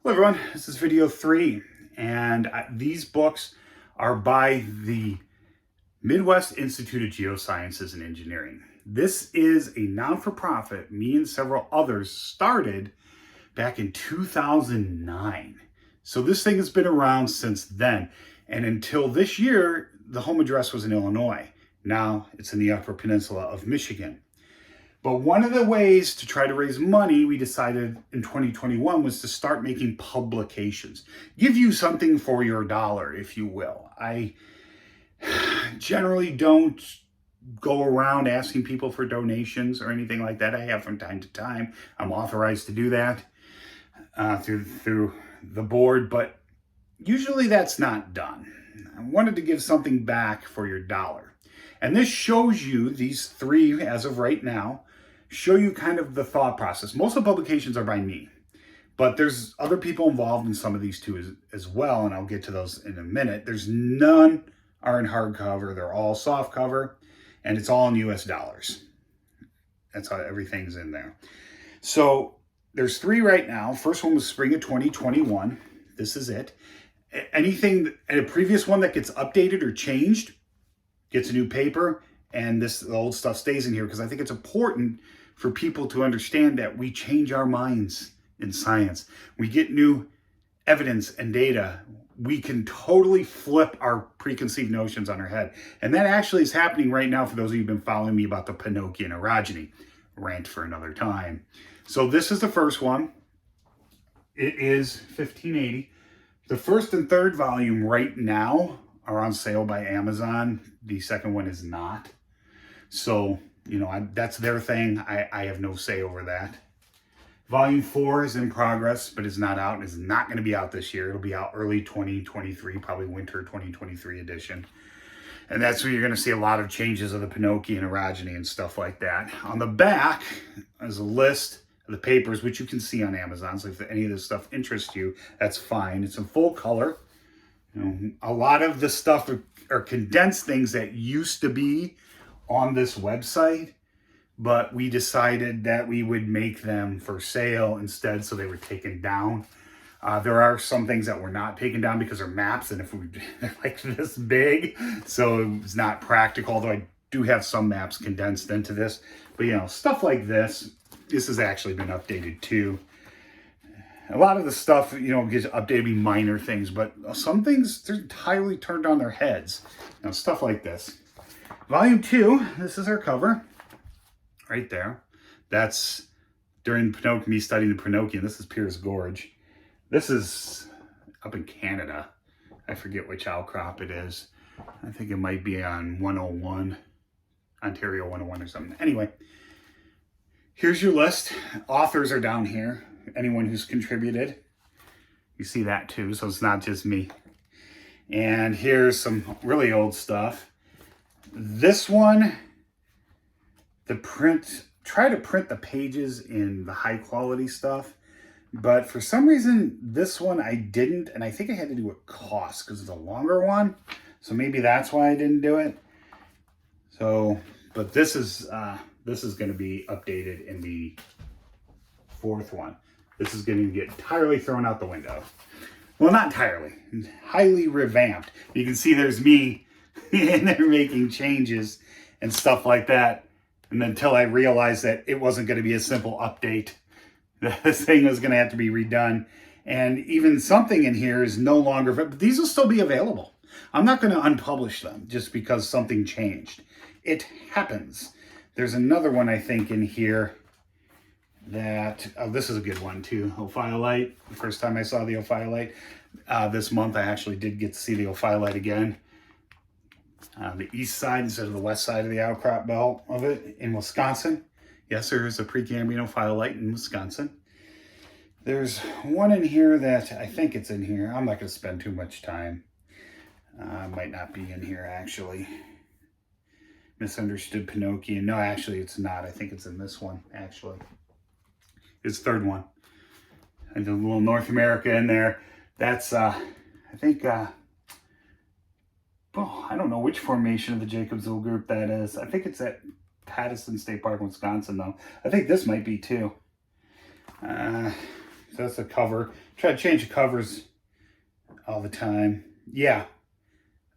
Hello everyone, this is video 3, and these books are by the Midwest Institute of Geosciences and Engineering. This is a non-for-profit me and several others started back in 2009. So this thing has been around since then, and until this year, the home address was in Illinois. Now it's in the Upper Peninsula of Michigan. But one of the ways to try to raise money, we decided in 2021, was to start making publications. Give you something for your dollar, if you will. I generally don't go around asking people for donations or anything like that. I have from time to time. I'm authorized to do that through the board, but usually that's not done. I wanted to give something back for your dollar. And this shows you, these 3 as of right now, show you kind of the thought process. Most of the publications are by me, but there's other people involved in some of these too as well, and I'll get to those in a minute. There's none are in hardcover. They're all soft cover, and it's all in US dollars. That's how everything's in there. So there's 3 right now. First one was spring of 2021. This is it. Anything, a previous one that gets updated or changed gets a new paper, and the old stuff stays in here because I think it's important for people to understand that we change our minds in science. We get new evidence and data. We can totally flip our preconceived notions on our head. And that actually is happening right now for those of you who've been following me about the Pinocchian orogeny. Rant for another time. So this is the first one. It is 1580. The first and third volume right now are on sale by Amazon. The second one is not. So, you know, that's their thing. I have no say over that. Volume 4 is in progress, but is not out and is not going to be out this year. It'll be out early 2023, probably winter 2023 edition. And that's where you're going to see a lot of changes of the Pinocchian orogeny and stuff like that. On the back is a list of the papers, which you can see on Amazon. So if any of this stuff interests you, that's fine. It's in full color. You know, a lot of the stuff are condensed things that used to be on this website, but we decided that we would make them for sale instead, so they were taken down. There are some things that were not taken down because they're maps, and they're like this big, so it's not practical, although I do have some maps condensed into this. But, you know, stuff like this has actually been updated too. A lot of the stuff, you know, gets updated, be minor things, but some things, they're entirely turned on their heads. You know, stuff like this. Volume 2, this is our cover, right there. That's during me studying the Pinocchian. This is Pierce Gorge. This is up in Canada. I forget which outcrop it is. I think it might be on 101, Ontario 101 or something. Anyway, here's your list. Authors are down here. Anyone who's contributed. You see that too, so it's not just me. And here's some really old stuff. This one, try to print the pages in the high quality stuff, but for some reason this one I didn't, and I think I had to do a cost because it's a longer one, so maybe that's why I didn't do it. So, but this is going to be updated in the 4th one. This is going to get entirely thrown out the window. Well, not entirely, highly revamped. You can see there's me and they're making changes and stuff like that. And until I realized that it wasn't going to be a simple update, this thing was going to have to be redone. And even something in here is no longer, but these will still be available. I'm not going to unpublish them just because something changed. It happens. There's another one I think in here that, this is a good one too, Ophiolite. The first time I saw the Ophiolite, this month I actually did get to see the Ophiolite again. The east side instead of the west side of the outcrop belt of it in Wisconsin. Yes, there is a Precambrian Ophiolite in Wisconsin. There's one in here that I think it's in here. I'm not going to spend too much time. Might not be in here actually. Misunderstood Pinocchian. No, actually it's not. I think it's in this one actually. It's the 3rd one. And a little North America in there. That's, I think, I don't know which formation of the Jacobsville group that is. I think it's at Pattison State Park, Wisconsin, though. I think this might be, too. So that's the cover. Try to change the covers all the time. Yeah.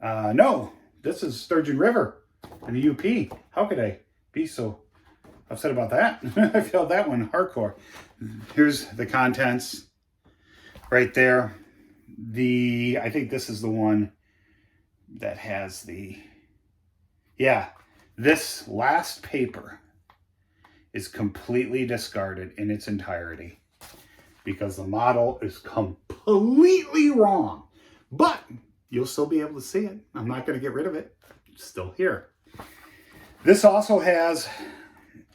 No, this is Sturgeon River in the UP. How could I be so upset about that? I failed that one hardcore. Here's the contents right there. I think this is the one that has this last paper is completely discarded in its entirety because the model is completely wrong. But you'll still be able to see it. I'm not going to get rid of it. It's still here. This also has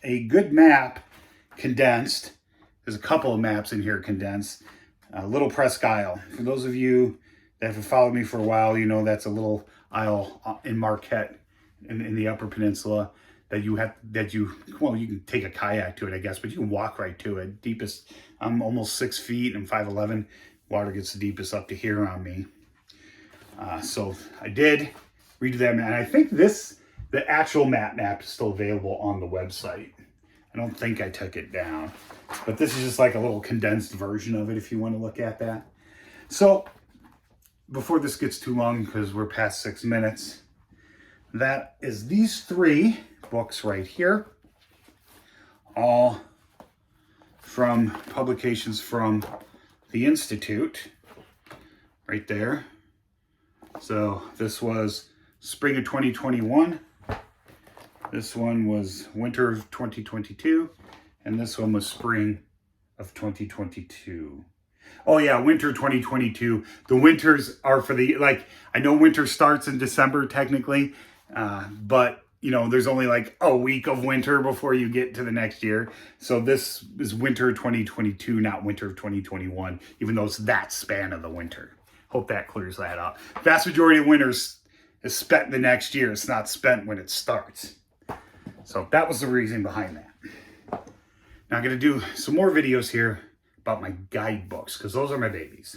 a good map condensed. There's a couple of maps in here condensed. Little Presque Isle. For those of you that have followed me for a while, you know that's a little isle in Marquette in the Upper Peninsula that you can take a kayak to it, I guess, but you can walk right to it. Deepest, I'm almost 6 feet, I'm 5'11". Water gets the deepest up to here on me. So I did redo that map. And I think the actual map is still available on the website. I don't think I took it down, but this is just like a little condensed version of it if you want to look at that. So before this gets too long, because we're past 6 minutes, that is these 3 books right here, all from publications from the Institute right there. So this was spring of 2021. This one was winter of 2022. And this one was spring of 2022. Oh yeah, winter 2022. The winters are for I know winter starts in December technically, but you know, there's only like a week of winter before you get to the next year. So this is winter 2022, not winter of 2021, even though it's that span of the winter. Hope that clears that up. Vast majority of winters is spent the next year. It's not spent when it starts. So that was the reason behind that. Now I'm going to do some more videos here about my guidebooks, because those are my babies.